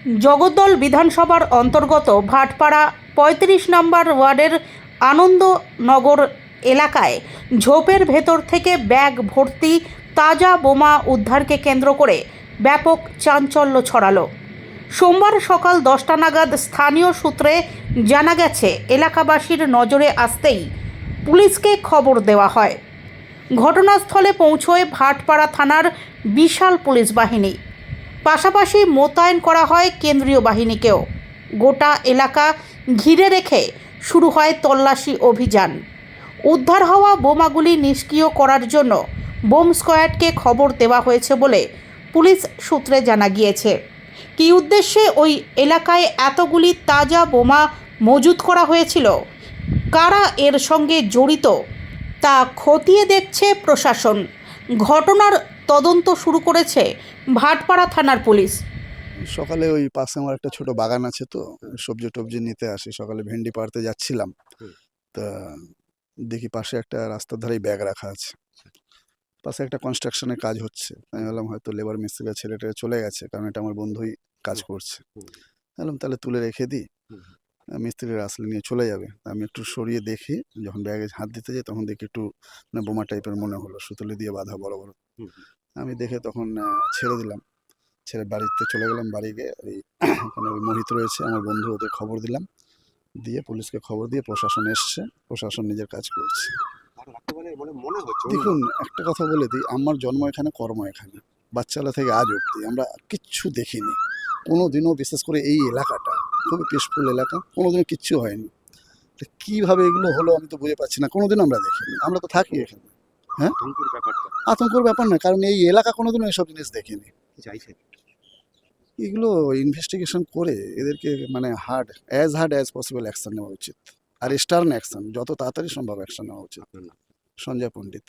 জগদ্দল বিধানসভার অন্তর্গত ভাটপাড়া ৩৫ নম্বর ওয়ার্ডের আনন্দনগর এলাকায় ঝোপের ভেতর থেকে ব্যাগ ভর্তি তাজা বোমা উদ্ধারকে কেন্দ্র করে ব্যাপক চাঞ্চল্য ছড়ালো। সোমবার সকাল 10টা নাগাদ স্থানীয় সূত্রে জানা গেছে, এলাকাবাসীর নজরে আসতেই পুলিশকে খবর দেওয়া হয়। ঘটনাস্থলে পৌঁছয় ভাটপাড়া থানার বিশাল পুলিশ বাহিনী, পাশাপাশি মোতায়েন করা হয় কেন্দ্রীয় বাহিনীকেও। গোটা এলাকা ঘিরে রেখে শুরু হয় তল্লাশি অভিযান। উদ্ধার হওয়া বোমাগুলি নিষ্ক্রিয় করার জন্য বোম স্কোয়াডকে খবর দেওয়া হয়েছে বলে পুলিশ সূত্রে জানা গিয়েছে। কী উদ্দেশ্যে ওই এলাকায় এতগুলি তাজা বোমা মজুত করা হয়েছিল, কারা এর সঙ্গে জড়িত তা খতিয়ে দেখছে প্রশাসন। ঘটনার তদন্ত শুরু করেছে ভাটপাড়া থানার পুলিশ। সকালে ওই পাশে আমার একটা ছোট বাগান আছে, তো সবজি টবজি নিতে আসি। সকালে ভেন্ডি পাড়তে যাচ্ছিলাম, তা দেখি পাশে একটা রাস্তার ধারেই ব্যাগ রাখা আছে। পাশে একটা কনস্ট্রাকশনের কাজ হচ্ছে। আমি ভাবলাম হয়তো লেবার মিস্ত্রিরা ছেলেটা চলে গেছে, কারণ এটা আমার বন্ধুই কাজ করছে। ভাবলাম তাহলে তুলে রেখে দিই, মিস্ত্রিরা আসলে নিয়ে চলে যাবে। আমি একটু সরিয়ে দেখি, যখন ব্যাগে হাত দিতে যাই তখন দেখি একটু বোমা টাইপের মনে হলো, সুতলি দিয়ে বাঁধা বড় বড়। আমি দেখে তখন ছেড়ে দিলাম, ছেড়ে বাড়িতে চলে গেলাম। বাড়ি গিয়ে ওখানে ওই মোহিত রয়েছে আমার বন্ধু, ওদের খবর দিলাম, দিয়ে পুলিশকে খবর দিয়ে প্রশাসন এসছে, প্রশাসন নিজের কাজ করছে। দেখুন, একটা কথা বলে দিই, আমার জন্ম এখানে, কর্ম এখানে, বাচ্চাবেলা থেকে আজ অবধি আমরা কিচ্ছু দেখিনি কোনো দিনও। বিশেষ করে এই এলাকাটা খুবই পিসফুল এলাকা, কোনোদিনও কিচ্ছু হয়নি। কিভাবে এগুলো হলো আমি তো বুঝে পাচ্ছি না, কোনোদিনও আমরা দেখিনি। আমরা তো থাকি এখানে। হ্যাঁ, আতঙ্কের ব্যাপার না, কারণ এই এলাকা কোনোদিনও এসব জিনিস দেখিনি। এগুলো ইনভেস্টিগেশন করে এদেরকে হার্ড অ্যাজ পসিবল অ্যাকশন নেওয়া উচিত, আর স্টার্ন অ্যাকশন, যত তাড়াতাড়ি সম্ভব অ্যাকশন নেওয়া উচিত। সঞ্জয় পণ্ডিত।